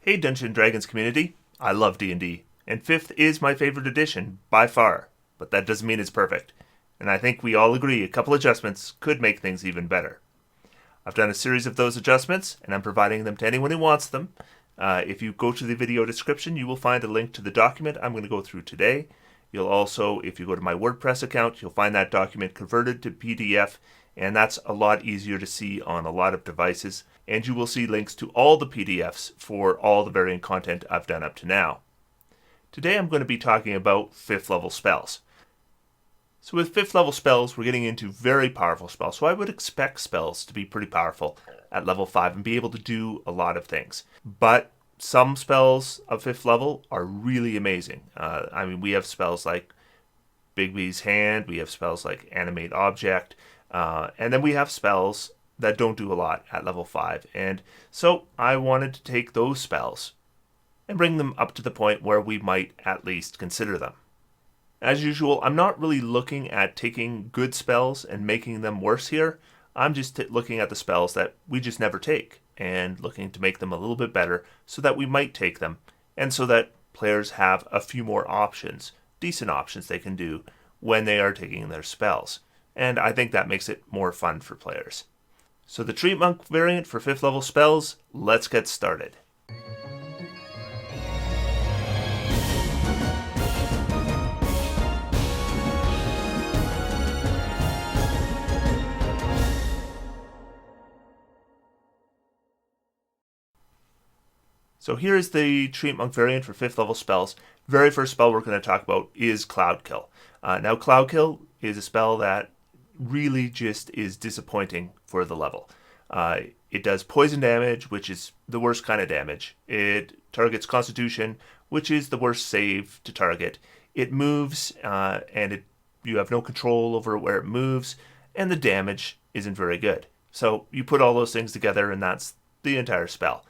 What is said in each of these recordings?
Hey Dungeons & Dragons community, I love D&D, and 5th is my favorite edition, by far, but that doesn't mean it's perfect, and I think we all agree a couple adjustments could make things even better. I've done a series of those adjustments, and I'm providing them to anyone who wants them. If you go to the video description, you will find a link to the document I'm going to go through today. You'll also, if you go to my WordPress account, you'll find that document converted to PDF, and that's a lot easier to see on a lot of devices. And you will see links to all the PDFs for all the variant content I've done up to now. Today I'm going to be talking about 5th level spells. So with 5th level spells, we're getting into very powerful spells. So I would expect spells to be pretty powerful at level 5 and be able to do a lot of things. But some spells of 5th level are really amazing. We have spells like Bigby's Hand, we have spells like Animate Object, and then we have spells that don't do a lot at level 5. And so I wanted to take those spells and bring them up to the point where we might at least consider them. As usual, I'm not really looking at taking good spells and making them worse here. I'm just looking at the spells that we just never take and looking to make them a little bit better so that we might take them and so that players have a few more options, decent options they can do when they are taking their spells. And I think that makes it more fun for players. So the Treantmonk variant for 5th level spells, let's get started. So here is the Treantmonk variant for 5th level spells. Very first spell we're going to talk about is Cloudkill. Now Cloudkill is a spell that really just is disappointing for the level. It does poison damage, which is the worst kind of damage. It targets Constitution, which is the worst save to target. It moves, you have no control over where it moves, and the damage isn't very good. So you put all those things together, and that's the entire spell.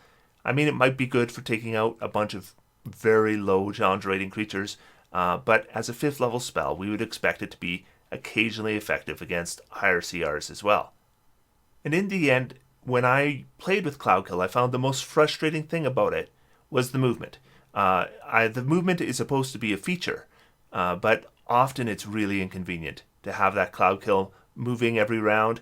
It might be good for taking out a bunch of very low challenge rating creatures, but as a 5th level spell, we would expect it to be occasionally effective against higher CRs as well. And in the end, when I played with Cloudkill, I found the most frustrating thing about it was the movement. The movement is supposed to be a feature, but often it's really inconvenient to have that Cloudkill moving every round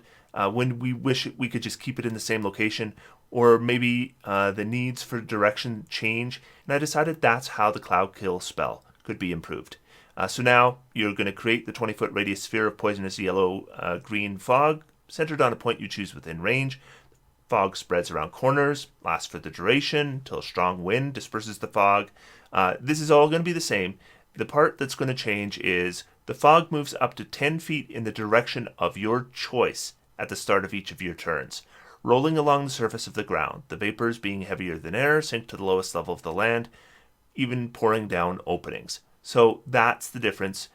when we wish we could just keep it in the same location, or maybe the needs for direction change. And I decided that's how the Cloudkill spell could be improved. So now you're going to create the 20-foot radius sphere of poisonous yellow-green fog centered on a point you choose within range. Fog spreads around corners, lasts for the duration till a strong wind disperses the fog. This is all going to be the same. The part that's going to change is the fog moves up to 10 feet in the direction of your choice at the start of each of your turns, rolling along the surface of the ground. The vapors, being heavier than air, sink to the lowest level of the land, even pouring down openings. So that's the difference.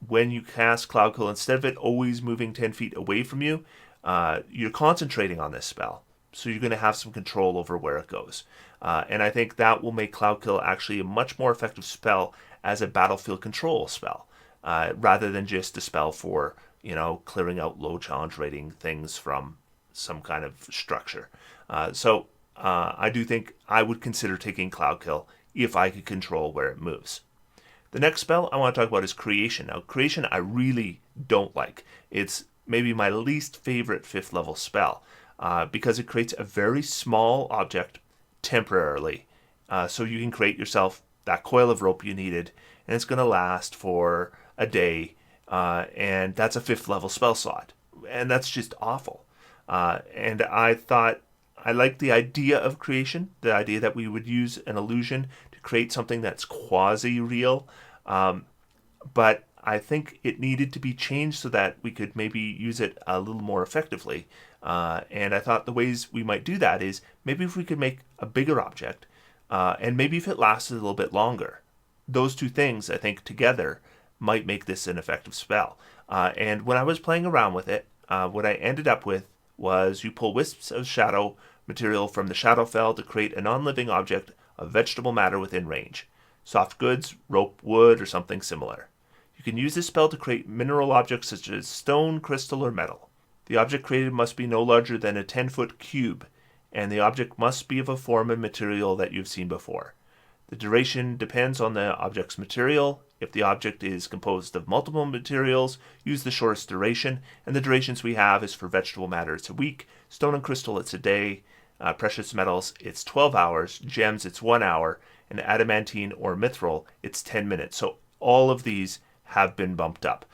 When you cast Cloudkill, instead of it always moving 10 feet away from you, you're concentrating on this spell. So you're going to have some control over where it goes. And I think that will make Cloudkill actually a much more effective spell as a battlefield control spell, rather than just a spell for, clearing out low challenge rating things from some kind of structure. So I do think I would consider taking Cloudkill if I could control where it moves. The next spell I want to talk about is Creation. Now, Creation I really don't like. It's maybe my least favorite 5th level spell because it creates a very small object temporarily. So you can create yourself that coil of rope you needed, and it's going to last for a day, and that's a 5th level spell slot. And that's just awful. And I thought I liked the idea of Creation, the idea that we would use an illusion to create something that's quasi-real, but I think it needed to be changed so that we could maybe use it a little more effectively. And I thought the ways we might do that is maybe if we could make a bigger object, and maybe if it lasted a little bit longer. Those two things, I think, together might make this an effective spell. And when I was playing around with it, what I ended up with was you pull wisps of shadow material from the Shadowfell to create a non-living object of vegetable matter within range. Soft goods, rope, wood, or something similar. You can use this spell to create mineral objects such as stone, crystal, or metal. The object created must be no larger than a 10-foot cube and the object must be of a form and material that you've seen before. The duration depends on the object's material. If the object is composed of multiple materials, use the shortest duration, and the durations we have is for vegetable matter, it's a week, stone and crystal, it's a day, precious metals, it's 12 hours, gems, it's 1 hour, and adamantine or mithril, it's 10 minutes. So all of these have been bumped up.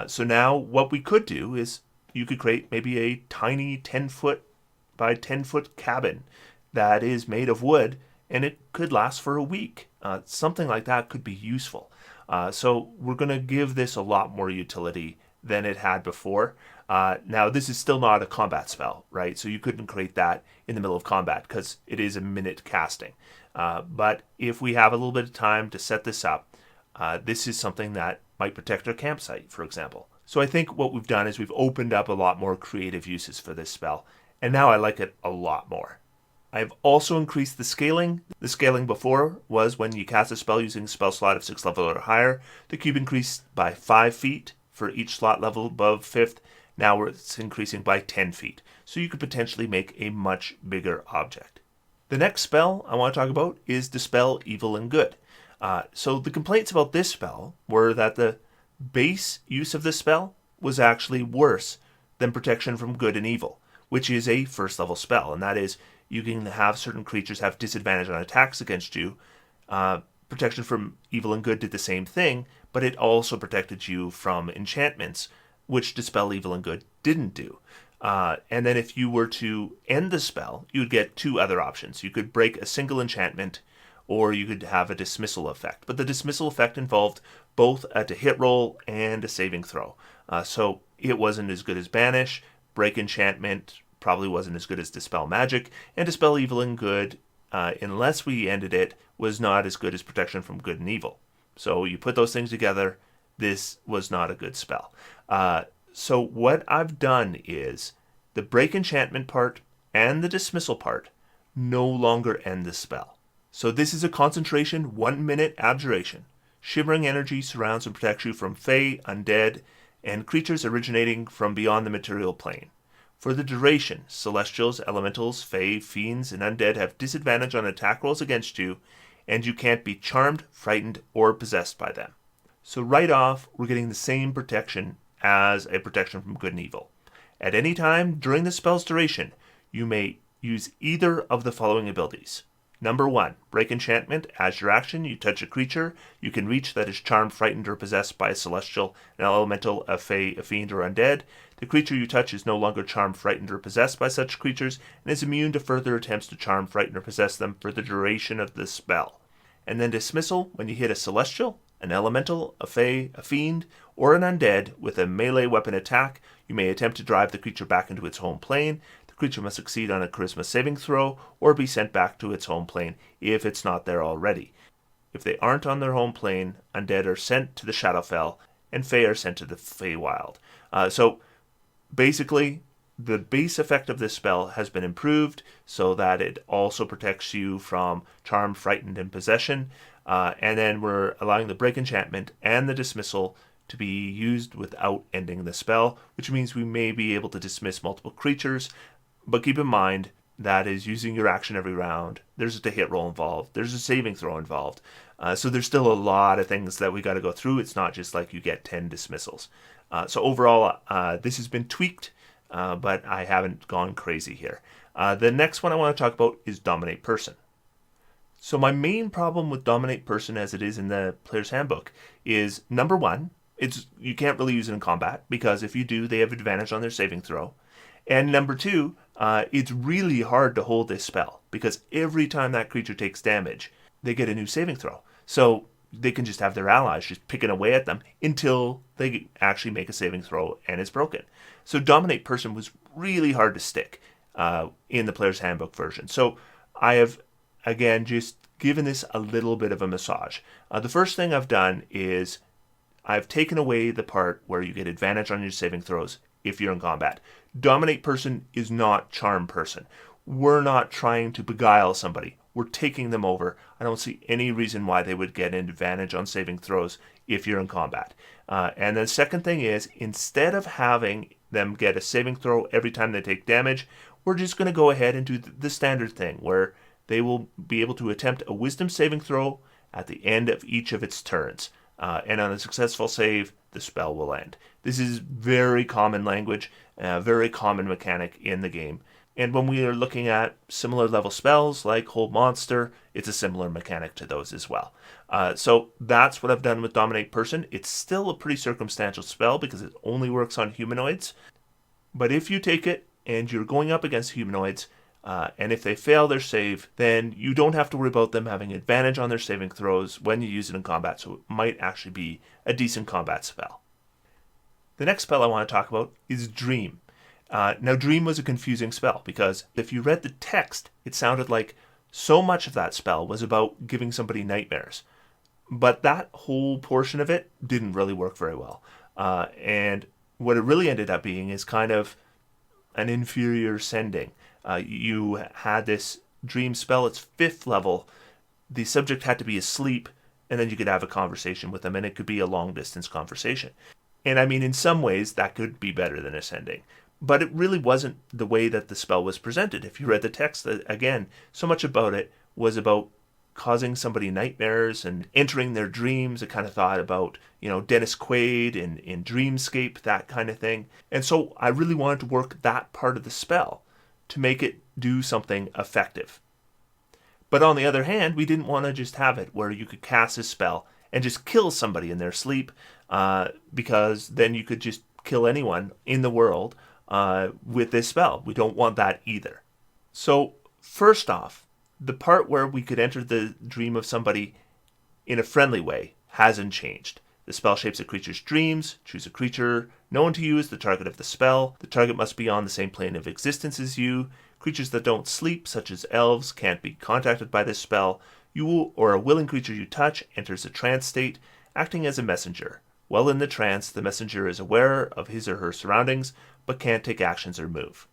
So now what we could do is you could create maybe a tiny 10-foot by 10-foot cabin that is made of wood, and it could last for a week. Something like that could be useful. So we're going to give this a lot more utility than it had before. Now, this is still not a combat spell, right? So you couldn't create that in the middle of combat because it is a minute casting. But if we have a little bit of time to set this up, this is something that might protect our campsite, for example. So I think what we've done is we've opened up a lot more creative uses for this spell, and now I like it a lot more. I've also increased the scaling. The scaling before was when you cast a spell using a spell slot of 6th level or higher. The cube increased by 5 feet for each slot level above 5th. Now it's increasing by 10 feet. So you could potentially make a much bigger object. The next spell I want to talk about is Dispel Evil and Good. So the complaints about this spell were that the base use of this spell was actually worse than Protection from Good and Evil, which is a 1st level spell, and that is you can have certain creatures have disadvantage on attacks against you. Protection from Evil and Good did the same thing, but it also protected you from enchantments, which Dispel Evil and Good didn't do. And then if you were to end the spell, you would get 2 other options. You could break a single enchantment, or you could have a dismissal effect. But the dismissal effect involved both a hit roll and a saving throw. So it wasn't as good as Banish. Break enchantment probably wasn't as good as Dispel Magic, and Dispel Evil and Good, unless we ended it, was not as good as Protection from Good and Evil. So you put those things together, this was not a good spell. So what I've done is the break enchantment part and the dismissal part no longer end the spell. So this is a concentration 1-minute abjuration. Shimmering energy surrounds and protects you from Fae, undead, and creatures originating from beyond the material plane. For the duration, celestials, elementals, fae, fiends, and undead have disadvantage on attack rolls against you, and you can't be charmed, frightened, or possessed by them. So right off, we're getting the same protection as a protection from good and evil. At any time during the spell's duration, you may use either of the following abilities. Number 1, break enchantment. As your action, you touch a creature you can reach that is charmed, frightened, or possessed by a celestial, an elemental, a fae, a fiend, or undead. The creature you touch is no longer charmed, frightened, or possessed by such creatures, and is immune to further attempts to charm, frighten, or possess them for the duration of the spell. And then dismissal, when you hit a celestial, an elemental, a fae, a fiend, or an undead with a melee weapon attack, you may attempt to drive the creature back into its home plane. The creature must succeed on a charisma saving throw or be sent back to its home plane if it's not there already. If they aren't on their home plane, undead are sent to the Shadowfell and fae are sent to the Feywild. So basically, the base effect of this spell has been improved so that it also protects you from charm, frightened, and possession. And then we're allowing the break enchantment and the dismissal to be used without ending the spell, which means we may be able to dismiss multiple creatures. But keep in mind, that is using your action every round. There's a hit roll involved. There's a saving throw involved. So there's still a lot of things that we got to go through. It's not just like you get 10 dismissals. So overall, this has been tweaked, but I haven't gone crazy here. The next one I want to talk about is Dominate Person. So my main problem with Dominate Person as it is in the Player's Handbook is, number 1, you can't really use it in combat, because if you do, they have advantage on their saving throw. And number 2, it's really hard to hold this spell, because every time that creature takes damage, they get a new saving throw. So they can just have their allies just picking away at them until they actually make a saving throw and it's broken. So Dominate Person was really hard to stick in the Player's Handbook version. So I have, again, just given this a little bit of a massage. The first thing I've done is I've taken away the part where you get advantage on your saving throws if you're in combat. Dominate Person is not Charm Person. We're not trying to beguile somebody. We're taking them over. I don't see any reason why they would get an advantage on saving throws if you're in combat. And the second thing is, instead of having them get a saving throw every time they take damage, we're just going to go ahead and do the standard thing where they will be able to attempt a wisdom saving throw at the end of each of its turns. And on a successful save, the spell will end. This is very common language, very common mechanic in the game. And when we are looking at similar level spells like Hold Monster, it's a similar mechanic to those as well. So that's what I've done with Dominate Person. It's still a pretty circumstantial spell because it only works on humanoids. But if you take it and you're going up against humanoids, and if they fail their save, then you don't have to worry about them having advantage on their saving throws when you use it in combat, so it might actually be a decent combat spell. The next spell I want to talk about is Dream. Now, Dream was a confusing spell because if you read the text, it sounded like so much of that spell was about giving somebody nightmares. But that whole portion of it didn't really work very well. And what it really ended up being is kind of an inferior sending. You had this dream spell, it's 5th level. The subject had to be asleep, and then you could have a conversation with them, and it could be a long-distance conversation. And I mean, in some ways, that could be better than ascending. But it really wasn't the way that the spell was presented. If you read the text, again, so much about it was about causing somebody nightmares and entering their dreams. It kind of thought about, Dennis Quaid in Dreamscape, that kind of thing. And so I really wanted to work that part of the spell to make it do something effective. But on the other hand, we didn't want to just have it where you could cast a spell and just kill somebody in their sleep, because then you could just kill anyone in the world with this spell. We don't want that either. So first off, the part where we could enter the dream of somebody in a friendly way hasn't changed. The spell shapes a creature's dreams. Choose a creature known to you as the target of the spell. The target must be on the same plane of existence as you. Creatures that don't sleep, such as elves, can't be contacted by this spell. You or a willing creature you touch enters a trance state, acting as a messenger. While in the trance, the messenger is aware of his or her surroundings, but can't take actions or move.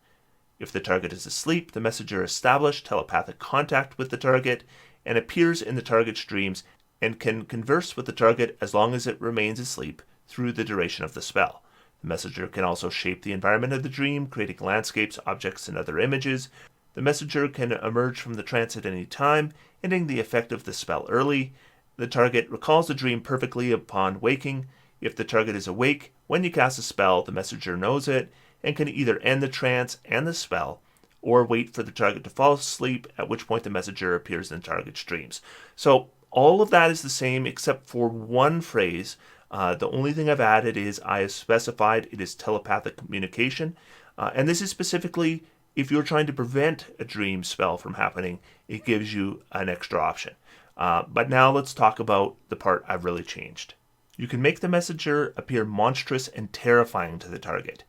If the target is asleep, the messenger establishes telepathic contact with the target and appears in the target's dreams and can converse with the target as long as it remains asleep through the duration of the spell. The messenger can also shape the environment of the dream, creating landscapes, objects, and other images. The messenger can emerge from the trance at any time, ending the effect of the spell early. The target recalls the dream perfectly upon waking. If the target is awake, when you cast a spell, the messenger knows it and can either end the trance and the spell, or wait for the target to fall asleep, at which point the messenger appears in the target's dreams. So all of that is the same except for one phrase. The only thing I've added is I have specified it is telepathic communication. And this is specifically if you're trying to prevent a dream spell from happening, it gives you an extra option. But now let's talk about the part I've really changed. You can make the messenger appear monstrous and terrifying to the target.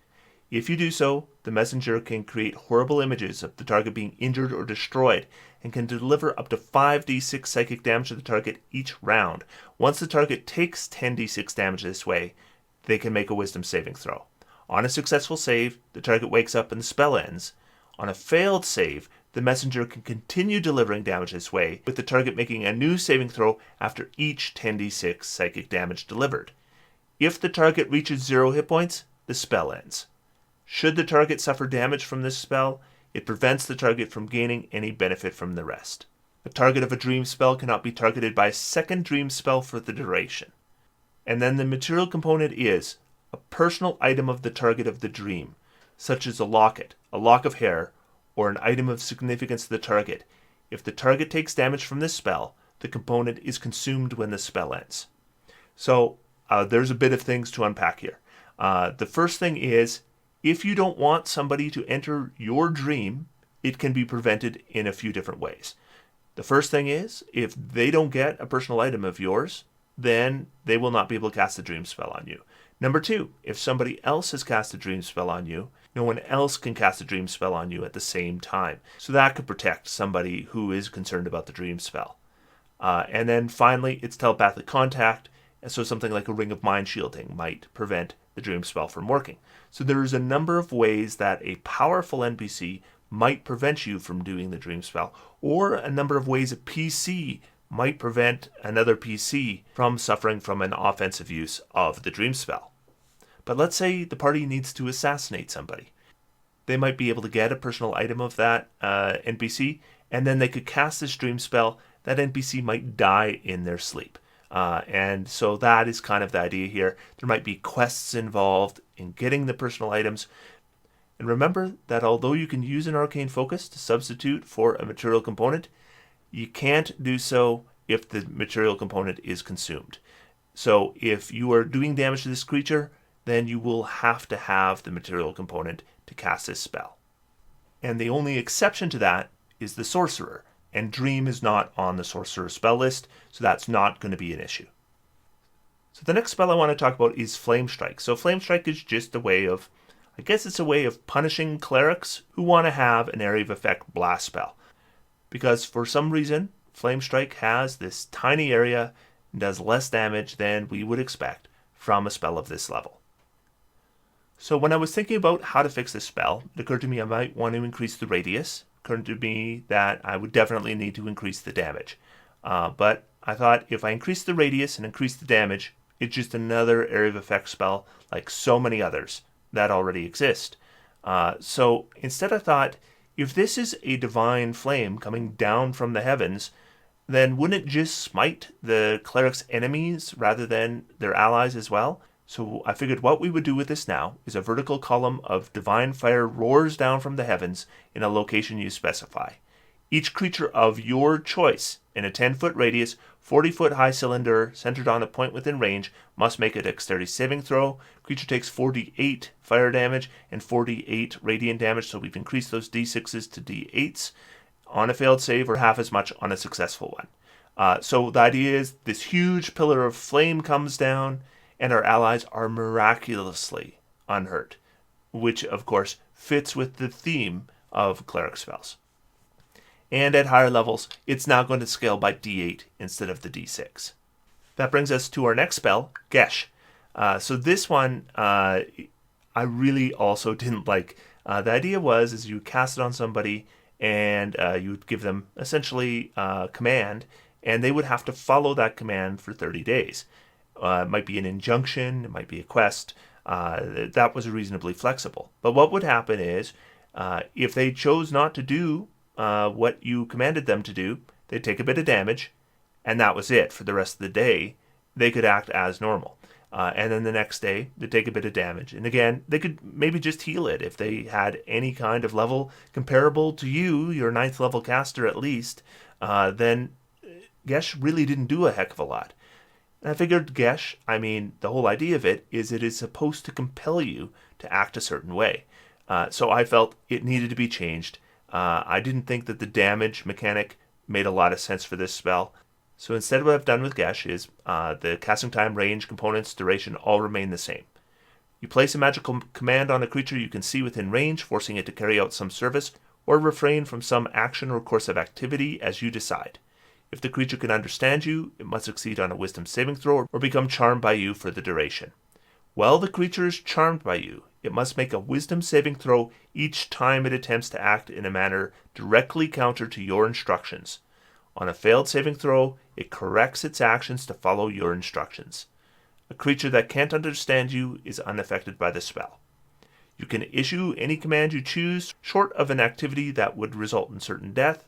If you do so, the messenger can create horrible images of the target being injured or destroyed and can deliver up to 5d6 psychic damage to the target each round. Once the target takes 10d6 damage this way, they can make a wisdom saving throw. On a successful save, the target wakes up and the spell ends. On a failed save, the messenger can continue delivering damage this way, with the target making a new saving throw after each 10d6 psychic damage delivered. If the target reaches 0 hit points, the spell ends. Should the target suffer damage from this spell, it prevents the target from gaining any benefit from the rest. A target of a dream spell cannot be targeted by a second dream spell for the duration. And then the material component is a personal item of the target of the dream, such as a locket, a lock of hair, or an item of significance to the target. If the target takes damage from this spell, the component is consumed when the spell ends. So there's a bit of things to unpack here. The first thing is, if you don't want somebody to enter your dream, it can be prevented in a few different ways. The first thing is, if they don't get a personal item of yours, then they will not be able to cast a dream spell on you. Number 2, if somebody else has cast a dream spell on you, no one else can cast a dream spell on you at the same time. So that could protect somebody who is concerned about the dream spell. And then finally, it's telepathic contact. And so something like a ring of mind shielding might prevent the dream spell from working. So there's a number of ways that a powerful NPC might prevent you from doing the dream spell, or a number of ways a PC might prevent another PC from suffering from an offensive use of the dream spell. But let's say the party needs to assassinate somebody. they might be able to get a personal item of that NPC, and then they could cast this dream spell. That NPC might die in their sleep. And so that is kind of the idea here. There might be quests involved in getting the personal items. And remember that although you can use an arcane focus to substitute for a material component, you can't do so if the material component is consumed. So if you are doing damage to this creature, then you will have to have the material component to cast this spell. And the only exception to that is the sorcerer, and Dream is not on the sorcerer spell list, so that's not going to be an issue. So the next spell I want to talk about is Flame Strike. So Flame Strike is just a way of, I guess it's a way of punishing clerics who want to have an area of effect blast spell. Because for some reason, Flame Strike has this tiny area and does less damage than we would expect from a spell of this level. So when I was thinking about how to fix this spell, it occurred to me I might want to increase the radius. It occurred to me that I would definitely need to increase the damage. But I thought if I increase the radius and increase the damage, it's just another area of effect spell like so many others that already exist. So instead I thought, if this is a divine flame coming down from the heavens, then wouldn't it just smite the cleric's enemies rather than their allies as well? So I figured what we would do with this now is a vertical column of divine fire roars down from the heavens in a location you specify. Each creature of your choice in a 10-foot radius, 40-foot high cylinder centered on a point within range must make a dexterity saving throw. Creature takes 48 fire damage and 48 radiant damage, so we've increased those d6s to d8s on a failed save, or half as much on a successful one. So the idea is this huge pillar of flame comes down and our allies are miraculously unhurt, which of course fits with the theme of cleric spells. And at higher levels, it's now going to scale by d8 instead of the d6. That brings us to our next spell, Gesh. So this one I really also didn't like. The idea was is you cast it on somebody and you would give them essentially a command, and they would have to follow that command for 30 days. It might be an injunction, it might be a quest. That was reasonably flexible. But what would happen is, if they chose not to do what you commanded them to do, they'd take a bit of damage, and that was it for the rest of the day. They could act as normal. And then the next day, they'd take a bit of damage. And again, they could maybe just heal it if they had any kind of level comparable to you, your 9th level caster at least. Then Gesh really didn't do a heck of a lot. And I figured Gesh, the whole idea of it is supposed to compel you to act a certain way. So I felt it needed to be changed. I didn't think that the damage mechanic made a lot of sense for this spell. So instead what I've done with Gesh is the casting time, range, components, duration all remain the same. You place a magical command on a creature you can see within range, forcing it to carry out some service or refrain from some action or course of activity as you decide. If the creature can understand you, it must succeed on a wisdom saving throw or become charmed by you for the duration. While the creature is charmed by you, it must make a wisdom saving throw each time it attempts to act in a manner directly counter to your instructions. On a failed saving throw, it corrects its actions to follow your instructions. A creature that can't understand you is unaffected by the spell. You can issue any command you choose, short of an activity that would result in certain death.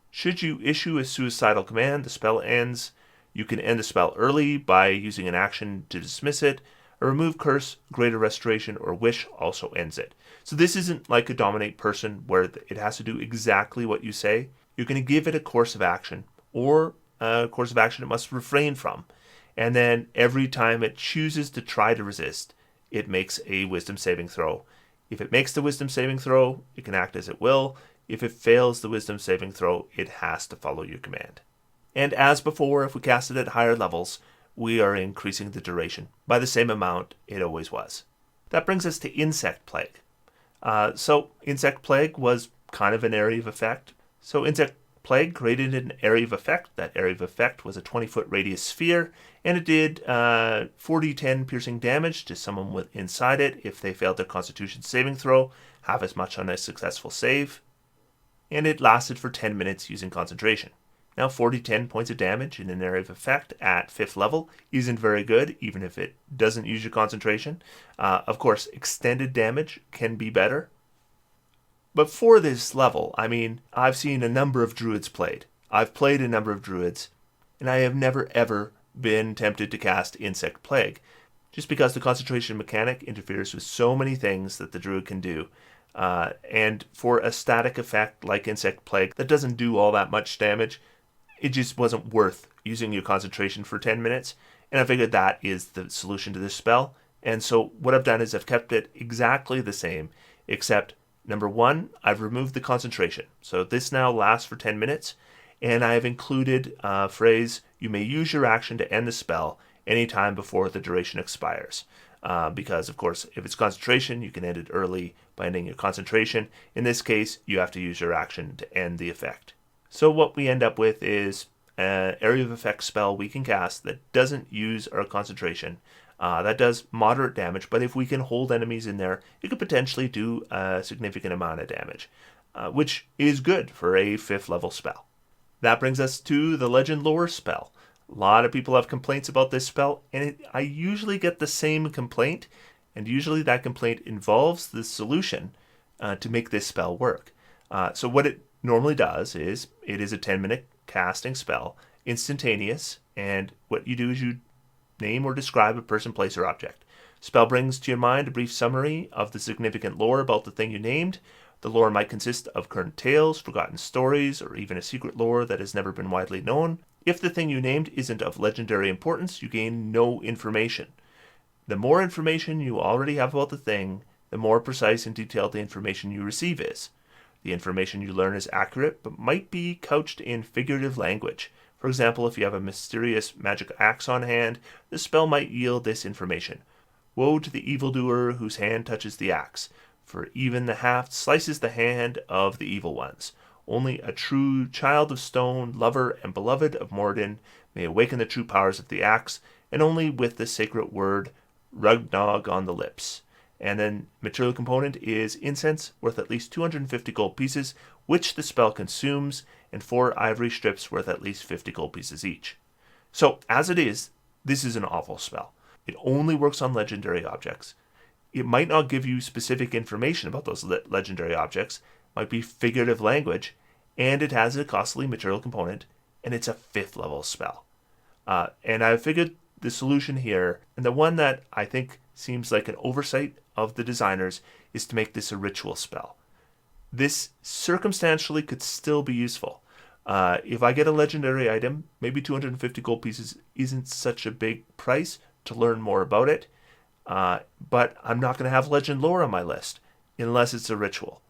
Should you issue a suicidal command, the spell ends. You can end the spell early by using an action to dismiss it. A remove curse, greater restoration, or wish also ends it. So this isn't like a dominate person where it has to do exactly what you say. You're going to give it a course of action, or a course of action it must refrain from. And then every time it chooses to try to resist, it makes a wisdom saving throw. If it makes the wisdom saving throw, it can act as it will. If it fails the wisdom saving throw, it has to follow your command. And as before, if we cast it at higher levels, we are increasing the duration by the same amount it always was. That brings us to Insect Plague. So Insect Plague was kind of an area of effect. So Insect Plague created an area of effect. That area of effect was a 20-foot radius sphere, and it did 4d10 piercing damage to someone inside it if they failed their Constitution saving throw, half as much on a successful save. And it lasted for 10 minutes using concentration. Now 4d10 points of damage in an area of effect at 5th level isn't very good, even if it doesn't use your concentration. Of course, extended damage can be better. But for this level, I mean, I've seen a number of druids played. I've played a number of druids, and I have never ever been tempted to cast Insect Plague, just because the concentration mechanic interferes with so many things that the druid can do. And for a static effect like Insect Plague that doesn't do all that much damage, it just wasn't worth using your concentration for 10 minutes. And I figured that is the solution to this spell. And so what I've done is I've kept it exactly the same, except number one, I've removed the concentration. So this now lasts for 10 minutes, and I have included a phrase, you may use your action to end the spell anytime before the duration expires. Because, of course, if it's concentration, you can end it early by ending your concentration. In this case, you have to use your action to end the effect. So what we end up with is an area of effect spell we can cast that doesn't use our concentration. That does moderate damage, but if we can hold enemies in there, it could potentially do a significant amount of damage, which is good for a 5th level spell. That brings us to the Legend Lore spell. A lot of people have complaints about this spell, and I usually get the same complaint, and usually that complaint involves the solution to make this spell work. So what it normally does is, it is a 10-minute casting spell, instantaneous, and what you do is you name or describe a person, place, or object. Spell brings to your mind a brief summary of the significant lore about the thing you named. The lore might consist of current tales, forgotten stories, or even a secret lore that has never been widely known. If the thing you named isn't of legendary importance, you gain no information. The more information you already have about the thing, the more precise and detailed the information you receive is. The information you learn is accurate, but might be couched in figurative language. For example, if you have a mysterious magic axe on hand, the spell might yield this information. Woe to the evildoer whose hand touches the axe, for even the haft slices the hand of the evil ones. Only a true child of stone, lover and beloved of Morden, may awaken the true powers of the axe, and only with the sacred word Rugnog on the lips. And then material component is incense, worth at least 250 gold pieces, which the spell consumes, and 4 ivory strips worth at least 50 gold pieces each. So, as it is, this is an awful spell. It only works on legendary objects. It might not give you specific information about those legendary objects, might be figurative language, and it has a costly material component, and it's a 5th level spell. And I figured the solution here, and the one that I think seems like an oversight of the designers, is to make this a ritual spell. This circumstantially could still be useful. If I get a legendary item, maybe 250 gold pieces isn't such a big price to learn more about it, but I'm not going to have legend lore on my list unless it's a ritual.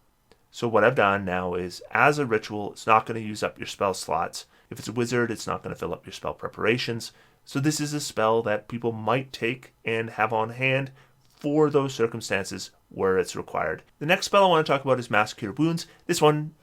So what I've done now is, as a ritual, it's not going to use up your spell slots. If it's a wizard, it's not going to fill up your spell preparations. So this is a spell that people might take and have on hand for those circumstances where it's required. The next spell I want to talk about is Massacre Wounds. This one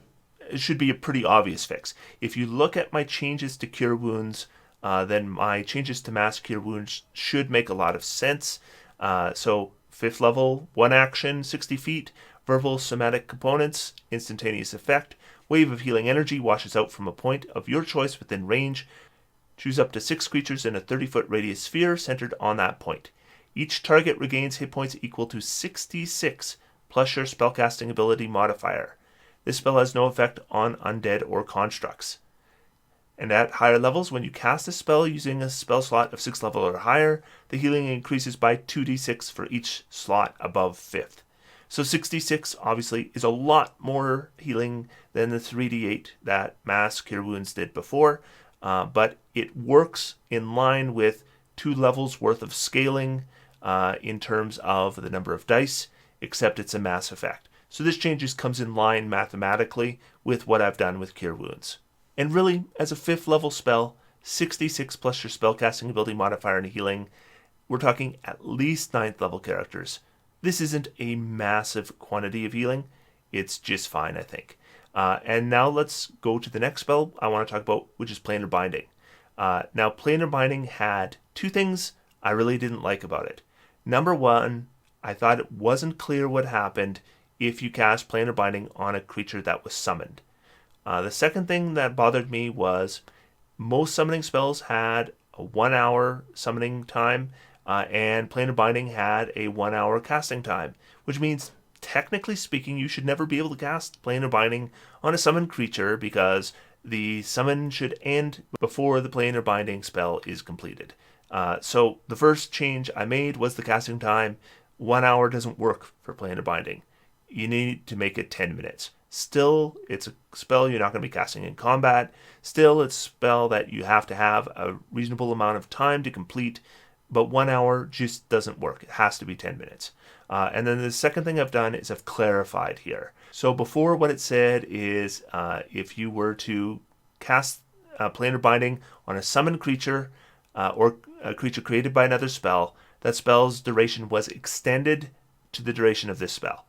should be a pretty obvious fix. If you look at my changes to Cure Wounds, then my changes to Massacre Wounds should make a lot of sense. So 5th level, 1 action, 60 feet, verbal somatic components, instantaneous effect, wave of healing energy washes out from a point of your choice within range. Choose up to 6 creatures in a 30-foot radius sphere centered on that point. Each target regains hit points equal to 66 plus your spellcasting ability modifier. This spell has no effect on undead or constructs. And at higher levels, when you cast a spell using a spell slot of 6th level or higher, the healing increases by 2d6 for each slot above 5th. So 66 obviously is a lot more healing than the 3d8 that Mass Cure Wounds did before, but it works in line with 2 levels worth of scaling in terms of the number of dice, except it's a mass effect. So this change comes in line mathematically with what I've done with Cure Wounds. And really, as a 5th level spell, 66 plus your spellcasting ability modifier and healing, we're talking at least 9th level characters. This isn't a massive quantity of healing. It's just fine, I think. And now let's go to the next spell I want to talk about, which is Planar Binding. Now, Planar Binding had 2 things I really didn't like about it. Number 1, I thought it wasn't clear what happened if you cast Planar Binding on a creature that was summoned. The second thing that bothered me was most summoning spells had a 1-hour summoning time, and Planar Binding had a 1-hour casting time, which means technically speaking, you should never be able to cast Planar Binding on a summoned creature because the summon should end before the Planar Binding spell is completed. So the first change I made was the casting time. 1 hour doesn't work for Planar Binding. You need to make it 10 minutes. Still, it's a spell you're not going to be casting in combat. Still, it's a spell that you have to have a reasonable amount of time to complete, but 1 hour just doesn't work. It has to be 10 minutes. And then the second thing I've done is I've clarified here. So before, what it said is if you were to cast Planar Binding on a summoned creature or a creature created by another spell, that spell's duration was extended to the duration of this spell.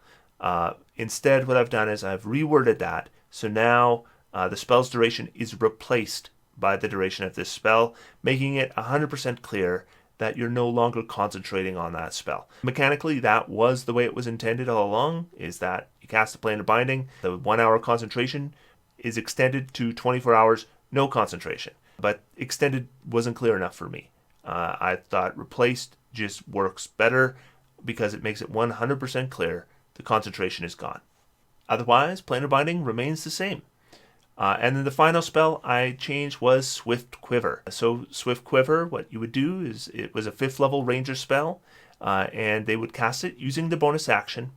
Instead, what I've done is I've reworded that. So now the spell's duration is replaced by the duration of this spell, making it 100% clear that you're no longer concentrating on that spell. Mechanically, that was the way it was intended all along, is that you cast a Planar Binding, the 1 hour concentration is extended to 24 hours, no concentration. But extended wasn't clear enough for me. I thought replaced just works better because it makes it 100% clear the concentration is gone. Otherwise, Planar Binding remains the same. And then the final spell I changed was Swift Quiver. So Swift Quiver, what you would do is it was a 5th level ranger spell, and they would cast it using the bonus action.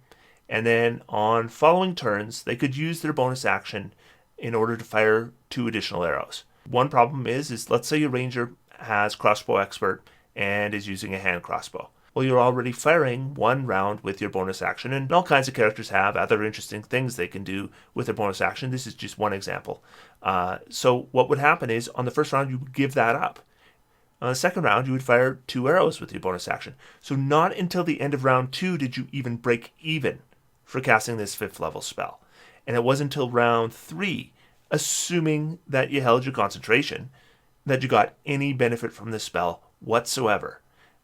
And then on following turns, they could use their bonus action in order to fire 2 additional arrows. One problem is let's say your ranger has crossbow expert and is using a hand crossbow. Well, you're already firing 1 round with your bonus action, and all kinds of characters have other interesting things they can do with their bonus action. This is just one example. So what would happen is on the first round, you would give that up. On the second round, you would fire 2 arrows with your bonus action. So not until the end of round 2 did you even break even for casting this 5th level spell. And it wasn't until round 3, assuming that you held your concentration, that you got any benefit from this spell whatsoever.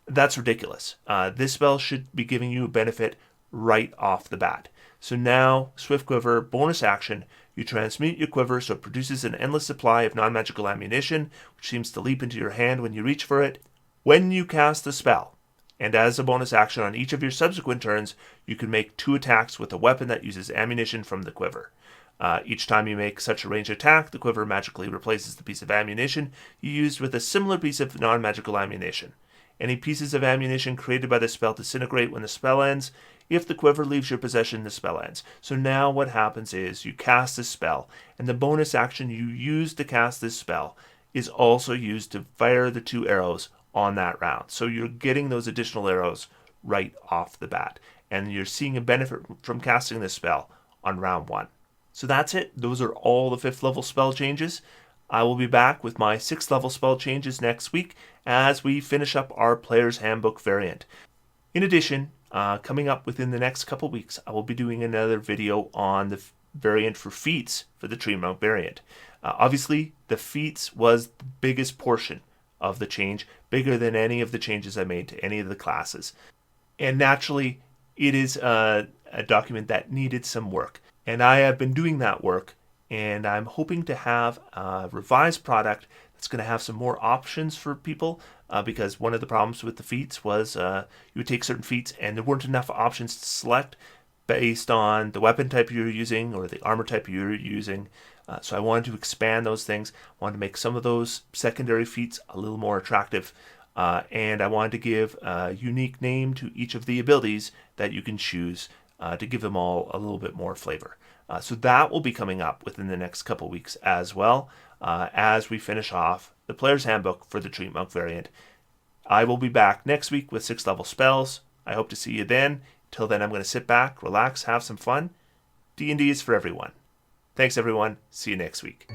That's ridiculous. This spell should be giving you a benefit right off the bat. So now, Swift Quiver, bonus action, you transmute your quiver so it produces an endless supply of non-magical ammunition, which seems to leap into your hand when you reach for it. When you cast the spell, and as a bonus action on each of your subsequent turns, you can make 2 attacks with a weapon that uses ammunition from the quiver. Each time you make such a ranged attack, the quiver magically replaces the piece of ammunition you used with a similar piece of non-magical ammunition. Any pieces of ammunition created by the spell disintegrate when the spell ends. If the quiver leaves your possession, the spell ends. So now what happens is you cast this spell, and the bonus action you use to cast this spell is also used to fire the 2 arrows on that round. So you're getting those additional arrows right off the bat, and you're seeing a benefit from casting this spell on round 1. So that's it. Those are all the 5th level spell changes. I will be back with my 6th level spell changes next week as we finish up our Player's Handbook variant. In addition, coming up within the next couple weeks, I will be doing another video on the variant for feats for the Treantmonk variant. Obviously, the feats was the biggest portion of the change, bigger than any of the changes I made to any of the classes. And naturally, it is a document that needed some work. And I have been doing that work, and I'm hoping to have a revised product that's going to have some more options for people, because one of the problems with the feats was you would take certain feats and there weren't enough options to select based on the weapon type you were using or the armor type you were using. So I wanted to expand those things. I wanted to make some of those secondary feats a little more attractive, and I wanted to give a unique name to each of the abilities that you can choose to give them all a little bit more flavor. So that will be coming up within the next couple weeks as well, as we finish off the Player's Handbook for the Treantmonk variant. I will be back next week with 6th level spells. I hope to see you then. Till then, I'm going to sit back, relax, have some fun. D&D is for everyone. Thanks, everyone. See you next week.